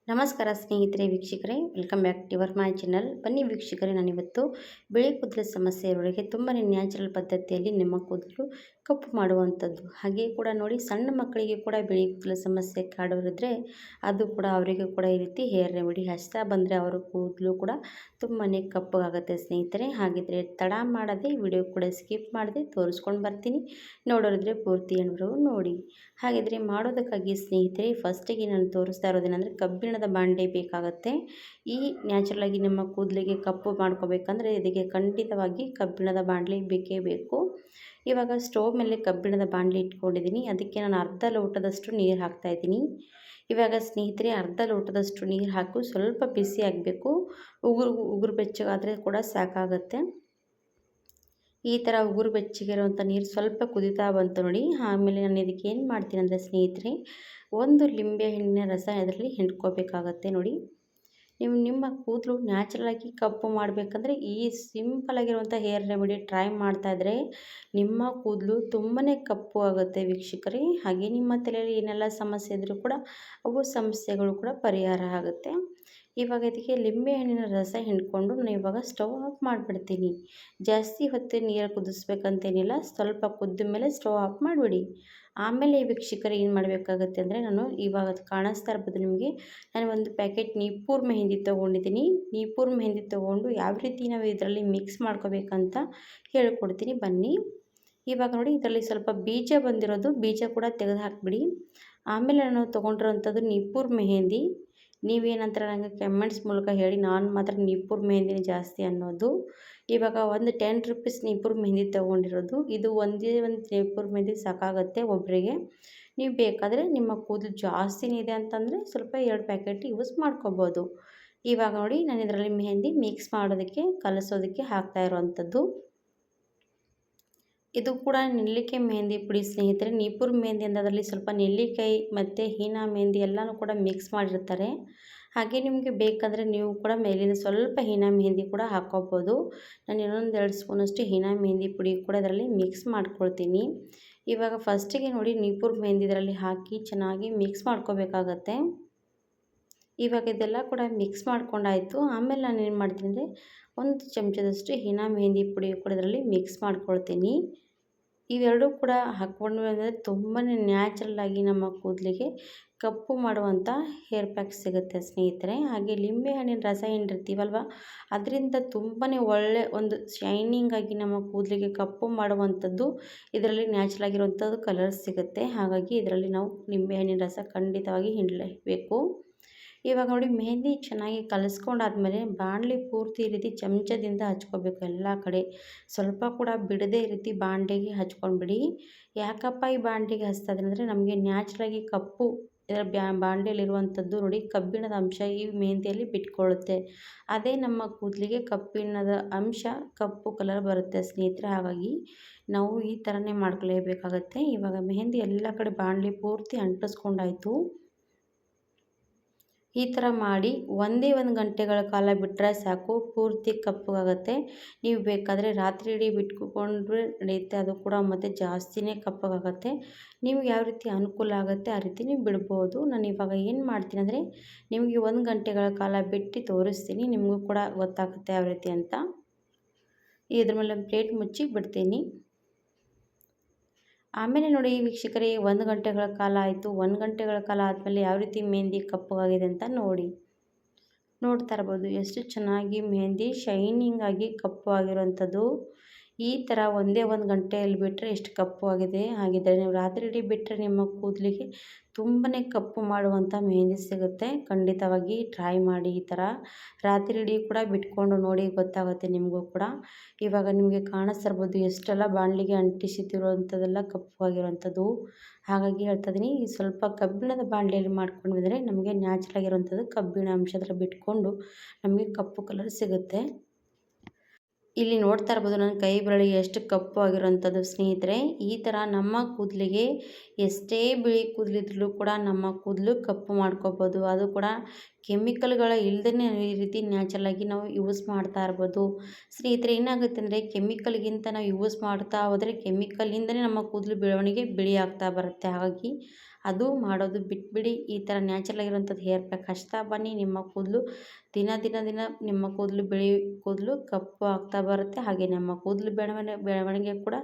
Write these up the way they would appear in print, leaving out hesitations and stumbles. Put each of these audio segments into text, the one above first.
ನಮಸ್ಕಾರ ಸ್ನೇಹಿತರೆ ವೀಕ್ಷಕರೇ, welcome back to your my channel. ಬನ್ನಿ ವೀಕ್ಷಕರೇ, ನಾನಿವತ್ತು ಬಿಳಿ ಕೂದಲು ಸಮಸ್ಯೆ ಇರೋರಿಗೆ ತುಂಬಾ ನ್ಯಾಚುರಲ್ ಪದ್ಧತಿಯಲ್ಲಿ ನಿಮ್ಮ ಕೂದಲು ಕಪ್ಪು ಮಾಡುವಂಥದ್ದು, ಹಾಗೆ ಕೂಡ ನೋಡಿ ಸಣ್ಣ ಮಕ್ಕಳಿಗೆ ಕೂಡ ಬಿಳಿ ಕೂದಲು ಸಮಸ್ಯೆ ಕಾಡೋರಿದ್ರೆ ಅದು ಕೂಡ ಅವರಿಗೂ ಕೂಡ ಈ ರೀತಿ ಹೇರ್ ರೆಮಿಡಿ ಹಚ್ತಾ ಬಂದರೆ ಅವರ ಕೂದಲು ಕೂಡ ತುಂಬಾ ಕಪ್ಪಗಾಗುತ್ತೆ ಸ್ನೇಹಿತರೆ. ಹಾಗಿದ್ರೆ ತಡ ಮಾಡದೆ ವಿಡಿಯೋ ಕೂಡ ಸ್ಕಿಪ್ ಮಾಡದೆ ತೋರಿಸ್ಕೊಂಡು ಬರ್ತೀನಿ, ನೋಡೋರಿದ್ರೆ ಪೂರ್ತಿ ಏನ್ರು ನೋಡಿ. ಹಾಗಿದ್ರೆ ಮಾಡೋದಕ್ಕಾಗಿ ಸ್ನೇಹಿತರೆ ಫಸ್ಟಿಗೆ ನಾನು ತೋರಿಸ್ತಾ ಇರೋದೇನೆಂದರೆ ಕಬ್ಬಿಣದ ಬಾಂಡೆ ಬೇಕಾಗುತ್ತೆ. ಈ ನ್ಯಾಚುರಲಾಗಿ ನಮ್ಮ ಕೂದಲಿಗೆ ಕಪ್ಪು ಮಾಡ್ಕೋಬೇಕಂದ್ರೆ ಇದಕ್ಕೆ ಖಂಡಿತವಾಗಿ ಕಬ್ಬಿಣದ ಬಾಣಲೆ ಬೇಕೇ ಬೇಕು. ಇವಾಗ ಸ್ಟೋವ್ ಮೇಲೆ ಕಬ್ಬಿಣದ ಬಾಣಲೆ ಇಟ್ಕೊಂಡಿದ್ದೀನಿ, ಅದಕ್ಕೆ ನಾನು ಅರ್ಧ ಲೋಟದಷ್ಟು ನೀರು ಹಾಕ್ತಾಯಿದ್ದೀನಿ. ಇವಾಗ ಸ್ನೇಹಿತರೆ ಅರ್ಧ ಲೋಟದಷ್ಟು ನೀರು ಹಾಕು, ಸ್ವಲ್ಪ ಬಿಸಿ ಆಗಬೇಕು. ಉಗುರು ಬೆಚ್ಚಗಾದರೆ ಕೂಡ ಸಾಕಾಗುತ್ತೆ. ಈ ಥರ ಉಗುರು ಬೆಚ್ಚಗಿರುವಂಥ ನೀರು ಸ್ವಲ್ಪ ಕುದೀತಾ ಬಂತು ನೋಡಿ. ಆಮೇಲೆ ನಾನು ಇದಕ್ಕೆ ಏನು ಮಾಡ್ತೀನಿ ಅಂದರೆ ಸ್ನೇಹಿತರೆ, ಒಂದು ಲಿಂಬೆ ಹಣ್ಣಿನ ರಸ ಇದರಲ್ಲಿ ಹಿಂಡ್ಕೋಬೇಕಾಗತ್ತೆ ನೋಡಿ. ನಿಮ್ಮ ಕೂದಲು ನ್ಯಾಚುರಲಾಗಿ ಕಪ್ಪು ಮಾಡಬೇಕಂದ್ರೆ ಈ ಸಿಂಪಲಾಗಿರುವಂಥ ಹೇರ್ ರೆಮಿಡಿ ಟ್ರೈ ಮಾಡ್ತಾಯಿದ್ರೆ ನಿಮ್ಮ ಕೂದಲು ತುಂಬಾ ಕಪ್ಪು ಆಗುತ್ತೆ ವೀಕ್ಷಕರೇ. ಹಾಗೆ ನಿಮ್ಮ ತಲೆಯಲ್ಲಿ ಏನೆಲ್ಲ ಸಮಸ್ಯೆ ಇದ್ದರೂ ಕೂಡ ಅವು ಸಮಸ್ಯೆಗಳು ಕೂಡ ಪರಿಹಾರ ಆಗುತ್ತೆ. ಇವಾಗ ಇದಕ್ಕೆ ಲಿಂಬೆ ಹಣ್ಣಿನ ರಸ ಹಿಂಡ್ಕೊಂಡು ನಾನು ಇವಾಗ ಸ್ಟವ್ ಆಫ್ ಮಾಡಿಬಿಡ್ತೀನಿ. ಜಾಸ್ತಿ ಹೊತ್ತು ನೀರು ಕುದಿಸ್ಬೇಕಂತೇನಿಲ್ಲ, ಸ್ವಲ್ಪ ಕುದ್ದ ಮೇಲೆ ಸ್ಟವ್ ಆಫ್ ಮಾಡಿಬಿಡಿ. ಆಮೇಲೆ ವೀಕ್ಷಕರು ಏನು ಮಾಡಬೇಕಾಗತ್ತೆ ಅಂದರೆ, ನಾನು ಇವಾಗ ಕಾಣಿಸ್ತಾ ಇರ್ಬೋದು ನಿಮಗೆ, ನಾನು ಒಂದು ಪ್ಯಾಕೆಟ್ ನೀಪೂರ್ ಮೆಹಂದಿ ತೊಗೊಂಡಿದ್ದೀನಿ. ನೀಪೂರ್ ಮೆಹಂದಿ ತೊಗೊಂಡು ಯಾವ ರೀತಿ ನಾವು ಇದರಲ್ಲಿ ಮಿಕ್ಸ್ ಮಾಡ್ಕೋಬೇಕಂತ ಹೇಳ್ಕೊಡ್ತೀನಿ ಬನ್ನಿ. ಇವಾಗ ನೋಡಿ ಇದರಲ್ಲಿ ಸ್ವಲ್ಪ ಬೀಜ ಬಂದಿರೋದು, ಬೀಜ ಕೂಡ ತೆಗೆದು ಹಾಕಿಬಿಡಿ. ಆಮೇಲೆ ನಾನು ತೊಗೊಂಡಿರೋಂಥದ್ದು ನೀಪೂರ್ ಮೆಹಂದಿ. ನೀವೇನಂತಾರೆ ನನಗೆ ಕಮೆಂಟ್ಸ್ ಮೂಲಕ ಹೇಳಿ, ನಾನು ಮಾತ್ರ ನೀಪೂರ್ ಮೆಹಂದಿನೇ ಜಾಸ್ತಿ ಅನ್ನೋದು. ಇವಾಗ ಒಂದು 10 ರೂಪೀಸ್ ನೀಪೂರ್ ಮೆಹಂದಿ ತೊಗೊಂಡಿರೋದು. ಇದು ಒಂದೇ ಒಂದು ನೀಪೂರ್ ಮೆಹಂದಿ ಸಾಕಾಗುತ್ತೆ ಒಬ್ಬರಿಗೆ. ನೀವು ಬೇಕಾದರೆ ನಿಮ್ಮ ಕೂದಲು ಜಾಸ್ತಿನೇ ಇದೆ ಅಂತಂದರೆ ಸ್ವಲ್ಪ 2 ಪ್ಯಾಕೆಟ್ ಯೂಸ್ ಮಾಡ್ಕೋಬೋದು. ಇವಾಗ ನೋಡಿ ನಾನು ಇದರಲ್ಲಿ ಮೆಹಂದಿ ಮಿಕ್ಸ್ ಮಾಡೋದಕ್ಕೆ ಕಲಸೋದಕ್ಕೆ ಹಾಕ್ತಾ ಇರೋವಂಥದ್ದು. ಇದು ಕೂಡ ನೆಲ್ಲಿಕಾಯಿ ಮೆಹಂದಿ ಪುಡಿ ಸ್ನೇಹಿತರೆ. ನೀಪೂರ್ ಮೆಹಂದಿ ಅಂದರೆ ಅದರಲ್ಲಿ ಸ್ವಲ್ಪ ನೆಲ್ಲಿಕಾಯಿ ಮತ್ತು ಹೀನಾ ಮೆಹಂದಿ ಎಲ್ಲನೂ ಕೂಡ ಮಿಕ್ಸ್ ಮಾಡಿರ್ತಾರೆ. ಹಾಗೆ ನಿಮಗೆ ಬೇಕಾದರೆ ನೀವು ಕೂಡ ಮೇಲಿಂದ ಸ್ವಲ್ಪ ಹೀನಾ ಮೆಹಂದಿ ಕೂಡ ಹಾಕ್ಕೋಬೋದು. ನಾನು ಇನ್ನೊಂದು 2 ಸ್ಪೂನಷ್ಟು ಹೀನಾ ಮೆಹಂದಿ ಪುಡಿ ಕೂಡ ಇದರಲ್ಲಿ ಮಿಕ್ಸ್ ಮಾಡ್ಕೊಳ್ತೀನಿ. ಇವಾಗ ಫಸ್ಟಿಗೆ ನೋಡಿ ನೀಪೂರ್ ಮೆಹಂದಿ ಇದರಲ್ಲಿ ಹಾಕಿ ಚೆನ್ನಾಗಿ ಮಿಕ್ಸ್ ಮಾಡ್ಕೋಬೇಕಾಗತ್ತೆ. ಇವಾಗ ಇದೆಲ್ಲ ಕೂಡ ಮಿಕ್ಸ್ ಮಾಡ್ಕೊಂಡಾಯಿತು. ಆಮೇಲೆ ನಾನು ಏನು ಮಾಡ್ತೀನಿ ಅಂದರೆ, 1 ಚಮಚದಷ್ಟು ಹೀನಾ ಮೆಹಂದಿ ಪುಡಿ ಕೂಡ ಇದರಲ್ಲಿ ಮಿಕ್ಸ್ ಮಾಡ್ಕೊಳ್ತೀನಿ. ಇವೆರಡೂ ಕೂಡ ಹಾಕ್ಕೊಂಡ್ರೆ ತುಂಬಾ ನ್ಯಾಚುರಲಾಗಿ ನಮ್ಮ ಕೂದಲಿಗೆ ಕಪ್ಪು ಮಾಡುವಂಥ ಹೇರ್ ಪ್ಯಾಕ್ ಸಿಗುತ್ತೆ ಸ್ನೇಹಿತರೆ. ಹಾಗೆ ಲಿಂಬೆ ಹಣ್ಣಿನ ರಸ ಹಿಂಡಿರ್ತೀವಲ್ವ, ಅದರಿಂದ ತುಂಬಾ ಒಳ್ಳೆ ಒಂದು ಶೈನಿಂಗಾಗಿ ನಮ್ಮ ಕೂದಲಿಗೆ ಕಪ್ಪು ಮಾಡುವಂಥದ್ದು ಇದರಲ್ಲಿ ನ್ಯಾಚುರಲ್ ಆಗಿರುವಂಥದ್ದು ಕಲರ್ ಸಿಗುತ್ತೆ. ಹಾಗಾಗಿ ಇದರಲ್ಲಿ ನಾವು ಲಿಂಬೆ ಹಣ್ಣಿನ ರಸ ಖಂಡಿತವಾಗಿ ಹಿಂಡಲೇಬೇಕು. ಇವಾಗ ನೋಡಿ ಮೆಹಂದಿ ಚೆನ್ನಾಗಿ ಕಲಿಸ್ಕೊಂಡಾದ್ಮೇಲೆ ಬಾಣಲಿ ಪೂರ್ತಿ ಈ ರೀತಿ ಚಮಚದಿಂದ ಹಚ್ಕೋಬೇಕು ಎಲ್ಲ ಕಡೆ, ಸ್ವಲ್ಪ ಕೂಡ ಬಿಡದೆ ಈ ರೀತಿ ಬಾಂಡೆಗೆ ಹಚ್ಕೊಂಡ್ಬಿಡಿ. ಯಾಕಪ್ಪ ಈ ಬಾಂಡೆಗೆ ಹಚ್ತಾ ಇದ್ದೀನಿ ಅಂದರೆ, ನಮಗೆ ನ್ಯಾಚುರಲಾಗಿ ಕಪ್ಪು ಇದರ ಬಾಂಡೆಯಲ್ಲಿರುವಂಥದ್ದು ನೋಡಿ ಕಬ್ಬಿಣದ ಅಂಶ ಈ ಮೆಹಂದಿಯಲ್ಲಿ ಬಿಟ್ಕೊಳ್ಳುತ್ತೆ. ಅದೇ ನಮ್ಮ ಕೂದಲಿಗೆ ಕಬ್ಬಿಣದ ಅಂಶ ಕಪ್ಪು ಕಲರ್ ಬರುತ್ತೆ ಸ್ನೇಹಿತರೆ. ಹಾಗಾಗಿ ನಾವು ಈ ಥರನೇ ಮಾಡ್ಕೊಳ್ಳೇಬೇಕಾಗತ್ತೆ. ಇವಾಗ ಮೆಹಂದಿ ಎಲ್ಲ ಕಡೆ ಬಾಣಲಿ ಪೂರ್ತಿ ಅಂಟಿಸ್ಕೊಂಡಾಯಿತು. ಈ ಥರ ಮಾಡಿ ಒಂದೇ 1 ಗಂಟೆಗಳ ಕಾಲ ಬಿಟ್ಟರೆ ಸಾಕು, ಪೂರ್ತಿ ಕಪ್ಪಗಾಗುತ್ತೆ. ನೀವು ಬೇಕಾದರೆ ರಾತ್ರಿ ಇಡೀ ಬಿಟ್ಕೊಂಡ್ರೆ ನಡೆಯುತ್ತೆ, ಅದು ಕೂಡ ಮತ್ತು ಜಾಸ್ತಿನೇ ಕಪ್ಪಗಾಗುತ್ತೆ. ನಿಮ್ಗೆ ಯಾವ ರೀತಿ ಅನುಕೂಲ ಆಗುತ್ತೆ ಆ ರೀತಿ ನೀವು ಬಿಡ್ಬೋದು. ನಾನು ಇವಾಗ ಏನು ಮಾಡ್ತೀನಿ ಅಂದರೆ, ನಿಮಗೆ 1 ಗಂಟೆಗಳ ಕಾಲ ಬಿಟ್ಟು ತೋರಿಸ್ತೀನಿ, ನಿಮಗೂ ಕೂಡ ಗೊತ್ತಾಗುತ್ತೆ ಯಾವ ರೀತಿ ಅಂತ. ಇದ್ರ ಮೇಲೆ ಒಂದು ಪ್ಲೇಟ್ ಮುಚ್ಚಿ ಬಿಡ್ತೀನಿ. ಆಮೇಲೆ ನೋಡಿ ವೀಕ್ಷಕರೇ 1 ಗಂಟೆಗಳ ಕಾಲ ಆಯಿತು. 1 ಗಂಟೆಗಳ ಕಾಲ ಆದಮೇಲೆ ಯಾವ ರೀತಿ ಮೆಹಂದಿ ಕಪ್ಪಗಾಗಿದೆ ಅಂತ ನೋಡಿ. ನೋಡ್ತಾ ಇರ್ಬೋದು ಎಷ್ಟು ಚೆನ್ನಾಗಿ ಮೆಹಂದಿ ಶೈನಿಂಗ್ ಆಗಿ ಕಪ್ಪು ಆಗಿರುವಂಥದ್ದು. ಈ ಥರ ಒಂದೇ 1 ಗಂಟೆಯಲ್ಲಿ ಬಿಟ್ಟರೆ ಎಷ್ಟು ಕಪ್ಪು ಆಗಿದೆ. ಹಾಗಿದ್ದರೆ ನೀವು ರಾತ್ರಿ ಇಡೀ ಬಿಟ್ಟರೆ ನಿಮ್ಮ ಕೂದಲಿಗೆ ತುಂಬಾ ಕಪ್ಪು ಮಾಡುವಂಥ ಮೆಹಂದಿ ಸಿಗುತ್ತೆ. ಖಂಡಿತವಾಗಿ ಟ್ರೈ ಮಾಡಿ. ಈ ಥರ ರಾತ್ರಿ ಇಡೀ ಕೂಡ ಬಿಟ್ಕೊಂಡು ನೋಡಿ, ಗೊತ್ತಾಗುತ್ತೆ ನಿಮಗೂ ಕೂಡ. ಇವಾಗ ನಿಮಗೆ ಕಾಣಿಸ್ತಿರ್ಬೋದು ಎಷ್ಟೆಲ್ಲ ಬಾಣಲಿಗೆ ಅಂಟಿಸಿದಿರುವಂಥದ್ದೆಲ್ಲ ಕಪ್ಪು ಆಗಿರುವಂಥದ್ದು. ಹಾಗಾಗಿ ಹೇಳ್ತಾ ಇದ್ದೀನಿ, ಈ ಸ್ವಲ್ಪ ಕಬ್ಬಿಣದ ಬಾಣಲೆಯಲ್ಲಿ ಮಾಡ್ಕೊಂಡು ಬಂದರೆ ನಮಗೆ ನ್ಯಾಚುರಲ್ ಆಗಿರುವಂಥದ್ದು ಕಬ್ಬಿಣ ಅಂಶ ಅದರ ಬಿಟ್ಕೊಂಡು ನಮಗೆ ಕಪ್ಪು ಕಲರ್ ಸಿಗುತ್ತೆ. ಇಲ್ಲಿ ನೋಡ್ತಾ ಇರ್ಬೋದು ನನ್ನ ಕೈ ಬೆರಳಿಗೆ ಎಷ್ಟು ಕಪ್ಪು ಆಗಿರೋಂಥದ್ದು ಸ್ನೇಹಿತರೆ. ಈ ಥರ ನಮ್ಮ ಕೂದಲಿಗೆ ಎಷ್ಟೇ ಬಿಳಿ ಕೂದಲಿದ್ರೂ ಕೂಡ ನಮ್ಮ ಕೂದಲು ಕಪ್ಪು ಮಾಡ್ಕೋಬೋದು. ಅದು ಕೂಡ ಕೆಮಿಕಲ್ಗಳ ಇಲ್ಲದೇ ಈ ರೀತಿ ನ್ಯಾಚುರಲಾಗಿ ನಾವು ಯೂಸ್ ಮಾಡ್ತಾ ಇರ್ಬೋದು ಸ್ನೇಹಿತರೆ. ಏನಾಗುತ್ತೆ ಅಂದರೆ, ಕೆಮಿಕಲ್ಗಿಂತ ನಾವು ಯೂಸ್ ಮಾಡ್ತಾ ಹೋದರೆ ಕೆಮಿಕಲಿಂದನೇ ನಮ್ಮ ಕೂದಲು ಬೆಳವಣಿಗೆ ಬಿಳಿ ಆಗ್ತಾ ಬರುತ್ತೆ. ಹಾಗಾಗಿ ಅದು ಮಾಡೋದು ಬಿಟ್ಬಿಡಿ. ಈ ಥರ ನ್ಯಾಚುರಲ್ ಆಗಿರುವಂಥದ್ದು ಹೇರ್ ಪ್ಯಾಕ್ ಹಚ್ತಾ ಬನ್ನಿ. ನಿಮ್ಮ ಕೂದಲು ದಿನ ದಿನ ದಿನ ನಿಮ್ಮ ಕೂದಲು ಕೂದಲು ಕಪ್ಪು ಆಗ್ತಾ ಬರುತ್ತೆ. ಹಾಗೆ ನಮ್ಮ ಕೂದಲು ಬೆಳವಣಿಗೆ ಕೂಡ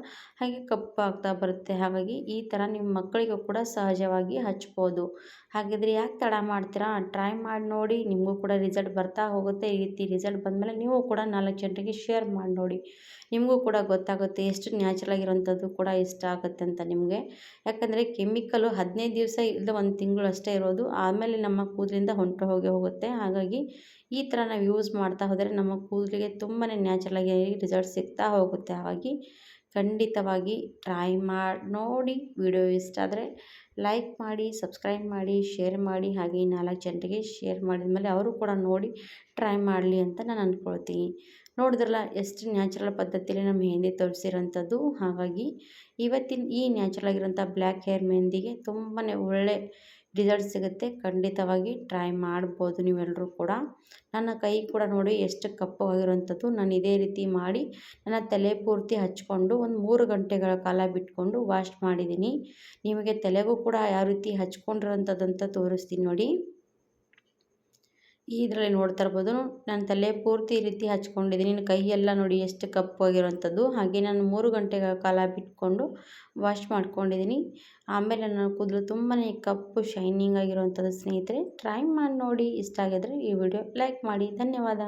ಹಾಗೆ ಕಪ್ಪು ಆಗ್ತಾ ಬರುತ್ತೆ. ಹಾಗಾಗಿ ಈ ಥರ ನಿಮ್ಮ ಮಕ್ಕಳಿಗೂ ಕೂಡ ಸಹಜವಾಗಿ ಹಚ್ಬೋದು. ಹಾಗಿದ್ರೆ ಯಾಕೆ ತಡ ಮಾಡ್ತೀರಾ? ಟ್ರೈ ಮಾಡಿ ನೋಡಿ, ನಿಮಗೂ ಕೂಡ ರಿಸಲ್ಟ್ ಬರ್ತಾ ಹೋಗುತ್ತೆ. ಈ ರೀತಿ ರಿಸಲ್ಟ್ ಬಂದಮೇಲೆ ನೀವು ಕೂಡ 4 ಜನರಿಗೆ ಶೇರ್ ಮಾಡಿ ನೋಡಿ. ನಿಮಗೂ ಕೂಡ ಗೊತ್ತಾಗುತ್ತೆ ಎಷ್ಟು ನ್ಯಾಚುರಲ್ ಆಗಿರೋಂಥದ್ದು ಕೂಡ ಇಷ್ಟ ಆಗುತ್ತೆ ಅಂತ ನಿಮಗೆ. ಯಾಕಂದರೆ ಕೆಮಿಕಲು 15 ದಿವಸ ಇಲ್ಲ 1 ತಿಂಗಳು ಅಷ್ಟೇ ಇರೋದು. ಆಮೇಲೆ ನಮ್ಮ ಕೂದಲಿಂದ ಹೊಂಟು ಹೋಗುತ್ತೆ. ಹಾಗಾಗಿ ಈ ಥರ ನಾವು ಯೂಸ್ ಮಾಡ್ತಾ ಹೋದರೆ ನಮ್ಮ ಕೂದಲಿಗೆ ತುಂಬಾ ನ್ಯಾಚುರಲಾಗಿ ರಿಸಲ್ಟ್ ಸಿಗ್ತಾ ಹೋಗುತ್ತೆ. ಹಾಗಾಗಿ ಖಂಡಿತವಾಗಿ ಟ್ರೈ ಮಾಡಿ ನೋಡಿ. ವಿಡಿಯೋ ಇಷ್ಟ ಆದರೆ ಲೈಕ್ ಮಾಡಿ, ಸಬ್ಸ್ಕ್ರೈಬ್ ಮಾಡಿ, ಶೇರ್ ಮಾಡಿ. ಹಾಗೆ 4 ಜನರಿಗೆ ಶೇರ್ ಮಾಡಿದ ಮೇಲೆ ಅವರು ಕೂಡ ನೋಡಿ ಟ್ರೈ ಮಾಡಲಿ ಅಂತ ನಾನು ಅಂದ್ಕೊಳ್ತೀನಿ. ನೋಡಿದ್ರಲ್ಲ ಎಷ್ಟು ನ್ಯಾಚುರಲ್ ಪದ್ಧತಿಯಲ್ಲಿ ನಮ್ಮ ಮೆಹಂದಿ ತೋರಿಸಿರೋಂಥದ್ದು. ಹಾಗಾಗಿ ಇವತ್ತಿನ ಈ ನ್ಯಾಚುರಲ್ ಆಗಿರೋಂಥ ಬ್ಲ್ಯಾಕ್ ಹೇರ್ ಮೆಹಂದಿಗೆ ತುಂಬಾ ಒಳ್ಳೆ ರಿಸಲ್ಟ್ ಸಿಗುತ್ತೆ. ಖಂಡಿತವಾಗಿ ಟ್ರೈ ಮಾಡ್ಬೋದು ನೀವೆಲ್ಲರೂ ಕೂಡ. ನನ್ನ ಕೈ ಕೂಡ ನೋಡಿ ಎಷ್ಟು ಕಪ್ಪವಾಗಿರುವಂಥದ್ದು. ನಾನು ಇದೇ ರೀತಿ ಮಾಡಿ ನನ್ನ ತಲೆ ಪೂರ್ತಿ ಹಚ್ಕೊಂಡು ಒಂದು 3 ಗಂಟೆಗಳ ಕಾಲ ಬಿಟ್ಕೊಂಡು ವಾಶ್ ಮಾಡಿದ್ದೀನಿ. ನಿಮಗೆ ತಲೆಗೂ ಕೂಡ ಯಾವ ರೀತಿ ಹಚ್ಕೊಂಡಿರೋಂಥದ್ದಂತ ತೋರಿಸ್ತೀನಿ ನೋಡಿ. ಇದರಲ್ಲಿ ನೋಡ್ತಾ ಇರ್ಬೋದು ನಾನು ತಲೆ ಪೂರ್ತಿ ಈ ರೀತಿ ಹಚ್ಕೊಂಡಿದ್ದೀನಿ. ಕೈಯೆಲ್ಲ ನೋಡಿ ಎಷ್ಟು ಕಪ್ಪಾಗಿರೋವಂಥದ್ದು. ಹಾಗೆ ನಾನು 3 ಗಂಟೆಗಳ ಕಾಲ ಬಿಟ್ಕೊಂಡು ವಾಶ್ ಮಾಡ್ಕೊಂಡಿದ್ದೀನಿ. ಆಮೇಲೆ ನನ್ನ ಕೂದಲು ತುಂಬಾ ಕಪ್ಪು ಶೈನಿಂಗ್ ಆಗಿರುವಂಥದ್ದು ಸ್ನೇಹಿತರೆ. ಟ್ರೈ ಮಾಡಿ ನೋಡಿ. ಇಷ್ಟ ಆಗಿದ್ರೆ ಈ ವಿಡಿಯೋ ಲೈಕ್ ಮಾಡಿ. ಧನ್ಯವಾದ.